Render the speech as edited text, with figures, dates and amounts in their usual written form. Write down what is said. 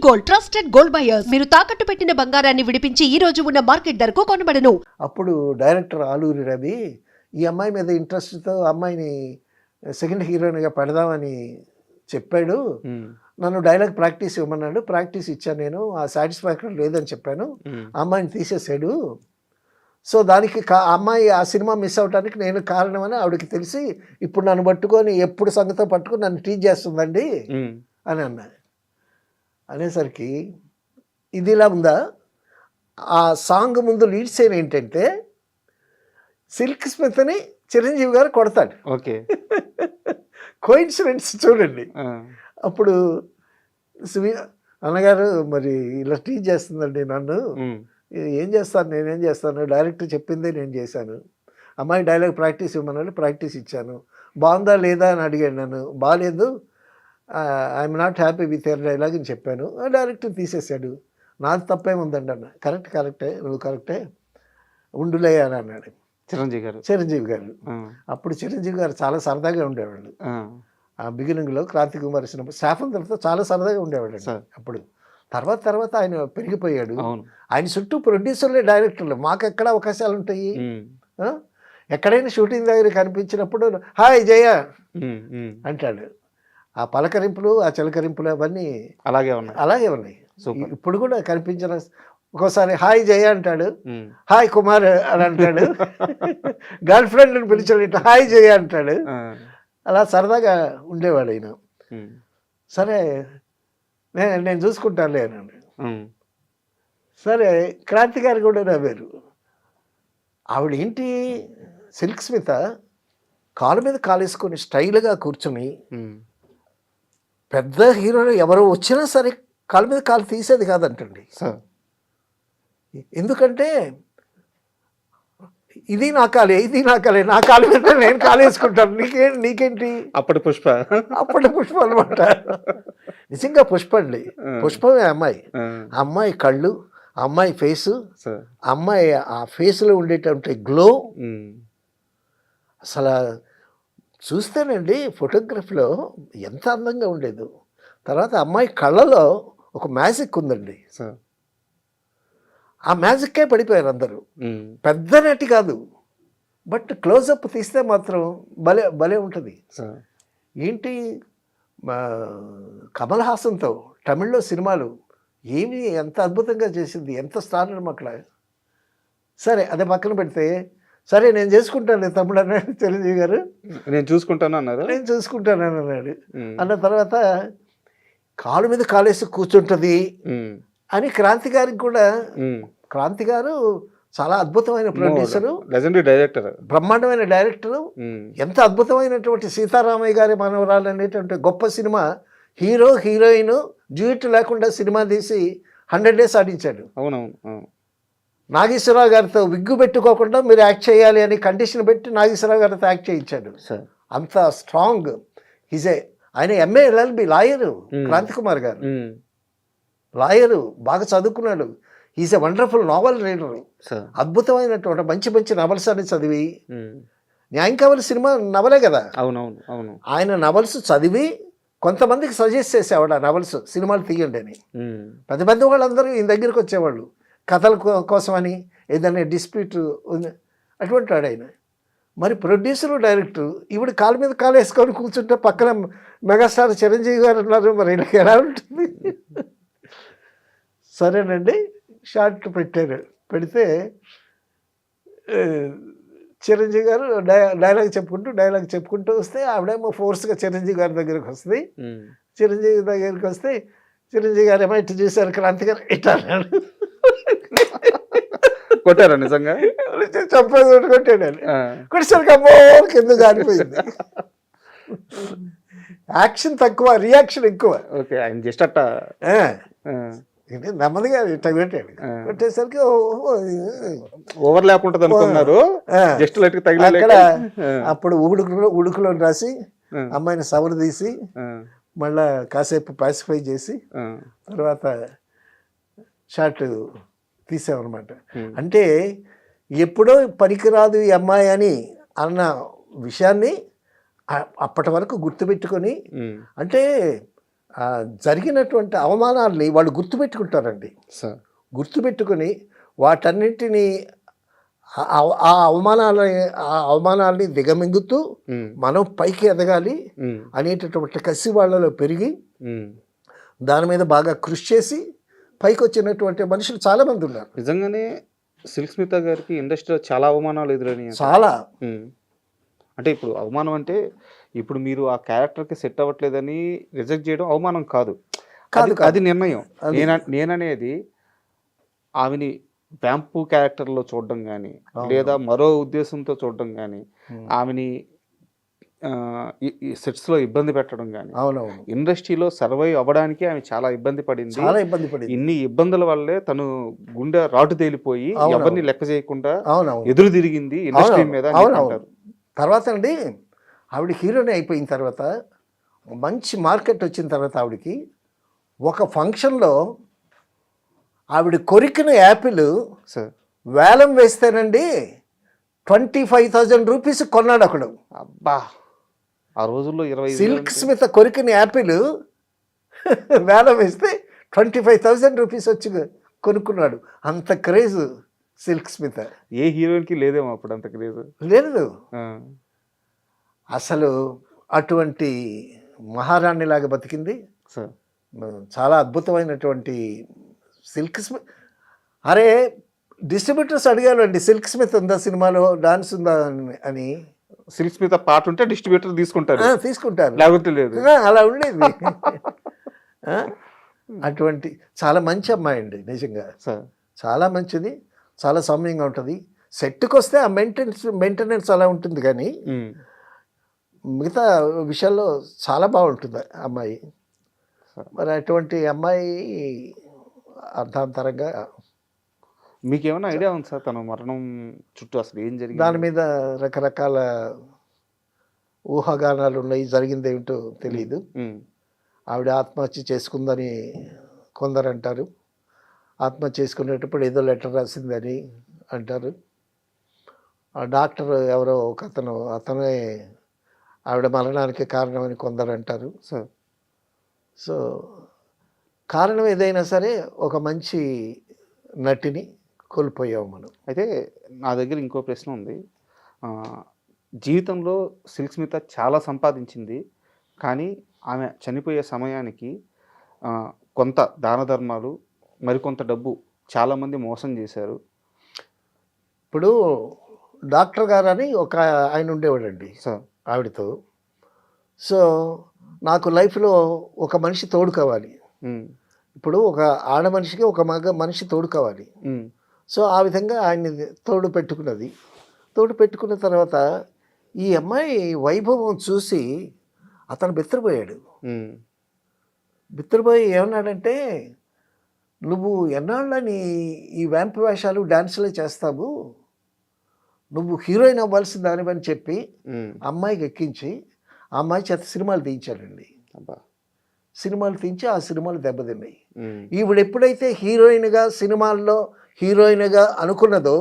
Gold trusted gold buyers మీరు తాకట్టు పెట్టిన బంగారాన్ని విడిపించి ఈ రోజు ఉన్న మార్కెట్ ధరకు కొనబడను. అప్పుడు డైరెక్టర్ ఆలూరి రవి ఈ అమ్మాయి మీద ఇంట్రెస్ట్తో అమ్మాయిని సెకండ్ హీరోయిన్గా పెడదామని చెప్పాడు. నన్ను డైలాగ్ ప్రాక్టీస్ ఇవ్వమన్నాడు. ప్రాక్టీస్ ఇచ్చాను. నేను ఆ సాటిస్ఫాక్షన్ లేదని చెప్పాను. అమ్మాయిని తీసేసాడు. సో దానికి అమ్మాయి ఆ సినిమా మిస్ అవడానికి నేను కారణమని ఆవిడకి తెలిసి ఇప్పుడు నన్ను పట్టుకొని ఎప్పుడు సంగతో పట్టుకొని నన్ను టీచ్ చేస్తుందండి అని అన్నా. అనేసరికి ఇది ఇలా ఉందా. ఆ సాంగ్ ముందు లీడ్ సీన్ ఏంటంటే సిల్క్ స్మిత్ని చిరంజీవి గారు కొడతాడు. ఓకే, కోయిన్సిడెన్స్ చూడండి. అప్పుడు అన్నగారు మరి ఇలా టీచ్ చేస్తుందండి నన్ను, ఏం చేస్తాను, నేనేం చేస్తాను, డైరెక్టర్ చెప్పిందే నేను చేశాను. అమ్మాయి డైలాగ్ ప్రాక్టీస్ ఇవ్వమన్నాడు. ప్రాక్టీస్ ఇచ్చాను. బాగుందా లేదా అని అడిగాడు నన్ను. బాగాలేదు, I'm not happy with your dialogue అని చెప్పాను. డైరెక్టర్ తీసేశాడు. నాది తప్పేముందండి అన్న. కరెక్టే, నువ్వు కరెక్టే, ఉండులే అని అన్నాడు చిరంజీవి గారు. అప్పుడు చిరంజీవి గారు చాలా సరదాగా ఉండేవాళ్ళు. ఆ బిగినింగ్లో క్రాంతి కుమార్ సినిమా శాఫందర్తో చాలా సరదాగా ఉండేవాడు అప్పుడు. తర్వాత ఆయన పెరిగిపోయాడు. ఆయన చుట్టూ ప్రొడ్యూసర్లే డైరెక్టర్లు. మాకు ఎక్కడ అవకాశాలు ఉంటాయి? ఎక్కడైనా షూటింగ్ దగ్గర కనిపించినప్పుడు హాయ్ జయ అంటాడు. ఆ పలకరింపులు, ఆ చిలకరింపులు అవన్నీ అలాగే ఉన్నాయి. ఇప్పుడు కూడా కనిపించిన ఒక్కోసారి హాయ్ జయ అంటాడు, హాయ్ కుమార్ అని అంటాడు. గర్ల్ ఫ్రెండ్ అని పిలిచాడు, ఇట్లా హాయ్ జయ అంటాడు. అలా సరదాగా ఉండేవాడు ఆయన. సరే నేను చూసుకుంటానులే అన్నాడు. సరే క్రాంతి గారు కూడా నవ్వారు. ఆవిడ ఏంటి సిల్క్ స్మిత కాలు మీద కాలేసుకొని స్టైల్గా కూర్చొని పెద్ద హీరోలు ఎవరో వచ్చినా సరే కాలు మీద కాలు తీసేది కాదంటండి. ఎందుకంటే ఇది నా కాలే, నా కాలు మీద నేను కాలేసుకుంటాను, నీకేంటి. అప్పటి పుష్ప అనమాట. నిజంగా పుష్ప అండి. పుష్పమే అమ్మాయి. ఆ అమ్మాయి కళ్ళు, ఆ అమ్మాయి ఫేసు, అమ్మాయి ఆ ఫేస్లో ఉండేటువంటి గ్లో అసలు చూస్తేనండి ఫోటోగ్రఫీలో ఎంత అందంగా ఉండేదో. తర్వాత అమ్మాయి కళ్ళలో ఒక మ్యాజిక్ ఉందండి. ఆ మ్యాజిక్కే పడిపోయారు అందరూ. పెద్ద నటి కాదు, బట్ క్లోజప్ తీస్తే మాత్రం భలే ఉంటుంది. ఏంటి కమల్ హాసన్తో తమిళ్లో సినిమాలు ఏమి ఎంత అద్భుతంగా చేసింది, ఎంత స్టార్ అక్కడ. సరే అదే పక్కన పెడితే, సరే నేను చేసుకుంటాను తమ్ముడు అన్నాడు చిరంజీవి గారు. నేను చూసుకుంటాను అన్నారు. అన్న తర్వాత కాలు మీద కాలేసి కూర్చుంటుంది అని క్రాంతి గారికి కూడా. క్రాంతి గారు చాలా అద్భుతమైన ప్రొడ్యూసరు, డైరెక్టర్, బ్రహ్మాండమైన డైరెక్టరు. ఎంత అద్భుతమైనటువంటి సీతారామయ్య గారి మనవరాలు అనేటువంటి గొప్ప సినిమా, హీరో హీరోయిన్ డ్యూట్ లేకుండా సినిమా తీసి 100 days ఆడించాడు. అవునవును. నాగేశ్వరరావు గారితో విగ్గు పెట్టుకోకుండా మీరు యాక్ట్ చేయాలి అని కండిషన్ పెట్టి నాగేశ్వరరావు గారితో యాక్ట్ చేయించాడు. అంత స్ట్రాంగ్. ఆయన MA LLB lawyer. Kranti Kumar గారు లాయరు, బాగా చదువుకున్నాడు. Is a wonderful novel reader. అద్భుతమైనటువంటి మంచి నవల్స్ అని చదివి, న్యాయం కావాలి సినిమా నవలే కదా. అవును. ఆయన నవల్స్ చదివి కొంతమందికి సజెస్ట్ చేసేవాడు ఆ నవల్స్ సినిమాలు తీయండి అని. పెద్ద వాళ్ళందరూ ఈయన దగ్గరికి వచ్చేవాళ్ళు కథల కోసమని, ఏదైనా డిస్ప్యూట్ అటువంటి వాడు ఆయన. మరి ప్రొడ్యూసరు, డైరెక్టరు ఈవిడ కాలు మీద కాలు వేసుకొని కూర్చుంటే పక్కన మెగాస్టార్ చిరంజీవి గారు ఉన్నారు. మరి ఈయనకి ఎలా ఉంటుంది? సరేనండి, షార్ట్ పెట్టారు. పెడితే చిరంజీవి గారు డైలాగ్ చెప్పుకుంటూ వస్తే ఆవిడేమో ఫోర్స్గా చిరంజీవి గారి దగ్గరికి వస్తుంది. చిరంజీవి దగ్గరికి వస్తే చిరంజీవి గారు ఏమో ఇటు చూశారు, క్రాంతి గారు ఇట్లా అన్నాడు. కొట్టారా నిజంగా? చెప్పేది కొట్టాడు. కొట్టేసరికి అమ్మో కింద జారిపోయింది. యాక్షన్ తక్కువ, రియాక్షన్ ఎక్కువ. ఓకే, ఆయన జస్ట్ అట్ట నెమ్మదిగా ఇట్లా పెట్టాడు. కొట్టేసరికి ఓవర్ ల్యాప్ ఉంటుంది అనుకున్నారు. జస్ట్ లైట్ అక్కడ అప్పుడు ఉడుకులో రాసి అమ్మాయిని సవరు తీసి మళ్ళా కాసేపు పాసిఫై చేసి తర్వాత షార్ట్ తీసామన్నమాట. అంటే ఎప్పుడో పనికిరాదు ఈ అమ్మాయి అని అన్న విషయాన్ని అప్పటి వరకు గుర్తుపెట్టుకొని, అంటే జరిగినటువంటి అవమానాల్ని వాళ్ళు గుర్తుపెట్టుకుంటారండి. సార్ గుర్తుపెట్టుకొని వాటన్నిటినీ ఆ అవమానాల్ని దిగమింగుతూ మనం పైకి ఎదగాలి అనేటటువంటి కసి వాళ్ళలో పెరిగి దాని మీద బాగా కృషి చేసి పైకి వచ్చినటువంటి మనుషులు చాలామంది ఉన్నారు. నిజంగానే సిల్క్ స్మిత గారికి ఇండస్ట్రీలో చాలా అవమానాలు ఎదురైనాయి. చాలా అంటే ఇప్పుడు అవమానం అంటే ఇప్పుడు మీరు ఆ క్యారెక్టర్కి సెట్ అవ్వట్లేదని రిజెక్ట్ చేయడం అవమానం కాదు, అది నిర్ణయం. నేననేది ఆమెని వ్యాంపు క్యారెక్టర్లో చూడడం కానీ లేదా మరో ఉద్దేశంతో చూడడం కానీ ఆమెని సెట్స్లో ఇబ్బంది పెట్టడం కానీ ఇండస్ట్రీలో సర్వైవ్ అవ్వడానికి ఆమె చాలా ఇబ్బంది పడింది. ఇన్ని ఇబ్బందుల వల్లే తను గుండె రాటు తేలిపోయి ఎవరిని లెక్క చేయకుండా ఎదురు తిరిగింది ఇండస్ట్రీ మీద అంటారు. తర్వాత అండి ఆవిడ హీరోని అయిపోయిన తర్వాత మంచి మార్కెట్ వచ్చిన తర్వాత ఆవిడకి ఒక ఫంక్షన్లో ఆవిడ కొరికిన యాపిల్ వేలం వేస్తేనండి 25,000 రూపీస్ కొన్నాడు అక్కడ. అబ్బా, ఆ రోజుల్లో 20 సిల్క్ స్మిత కొరికిన యాపిల్ వేలం వేస్తే 25,000 రూపీస్ వచ్చి కొనుక్కున్నాడు. అంత క్రేజ్ సిల్క్ స్మిత. ఏ హీరోయిన్కి లేదేమో అప్పుడు అంత క్రేజ్. లేదు అసలు. అటువంటి మహారాణిలాగా బతికింది. చాలా అద్భుతమైనటువంటి సిల్క్ స్మిత్. అరే డిస్ట్రిబ్యూటర్స్ అడిగారండి, సిల్క్ స్మిత్ ఉందా సినిమాలో, డాన్స్ ఉందా అని. సిల్క్ స్మిత్ పాట ఉంటే డిస్ట్రిబ్యూటర్ తీసుకుంటారు, లేకపోతే లేదు. అలా ఉండేది. అటువంటి చాలా మంచి అమ్మాయి అండి నిజంగా. చాలా మంచిది, చాలా సౌమ్యంగా ఉంటుంది. సెట్కి వస్తే ఆ మెయింటెనెన్స్ అలా ఉంటుంది, కానీ మిగతా విషయాల్లో చాలా బాగుంటుంది అమ్మాయి. మరి అటువంటి అమ్మాయి అర్థాంతరంగా. మీకేమైనా ఐడియా ఉంది సార్ తన మరణం చుట్టూ అసలు ఏం జరిగింది? దాని మీద రకరకాల ఊహాగానాలు ఉన్నాయి. జరిగింది ఏమిటో తెలియదు. ఆవిడ ఆత్మహత్య చేసుకుందని కొందరు అంటారు. ఆత్మహత్య చేసుకునేటప్పుడు ఏదో లెటర్ రాసిందని అంటారు. ఆ డాక్టర్ ఎవరో ఒక అతనే ఆవిడ మరణానికి కారణమని కొందరు అంటారు. సో కారణం ఏదైనా సరే ఒక మంచి నటిని కోల్పోయాము మనం. అయితే నా దగ్గర ఇంకో ప్రశ్న ఉంది. జీవితంలో సిల్క్ స్మిత చాలా సంపాదించింది, కానీ ఆమె చనిపోయే సమయానికి కొంత దాన ధర్మాలు, మరికొంత డబ్బు చాలామంది మోసం చేశారు. ఇప్పుడు డాక్టర్ గారు అని ఒక ఆయన ఉండేవాడండి ఆవిడతో. సో నాకు లైఫ్లో ఒక మనిషి తోడు కావాలి. ఇప్పుడు ఒక ఆడ మనిషికి ఒక మగ మనిషి తోడు కావాలి. సో ఆ విధంగా ఆయన్ని తోడు పెట్టుకున్నది. తోడు పెట్టుకున్న తర్వాత ఈ అమ్మాయి వైభవం చూసి అతను బిత్తరపోయాడు. బిత్తరపోయి ఏమన్నాడంటే, నువ్వు ఎన్నాళ్ళని ఈ వ్యాంప్ వేషాలు డాన్సులే చేస్తావు, నువ్వు హీరోయిన్ అవ్వాల్సిన దానివని చెప్పి అమ్మాయికి ఎక్కించి ఆ అమ్మాయి చేత సినిమాలు తీయించాడండి. సినిమాలు తీయించి ఆ సినిమాలు దెబ్బతిన్నాయి. ఈవిడ ఎప్పుడైతే హీరోయిన్గా సినిమాల్లో హీరోయిన్గా అనుకున్నదో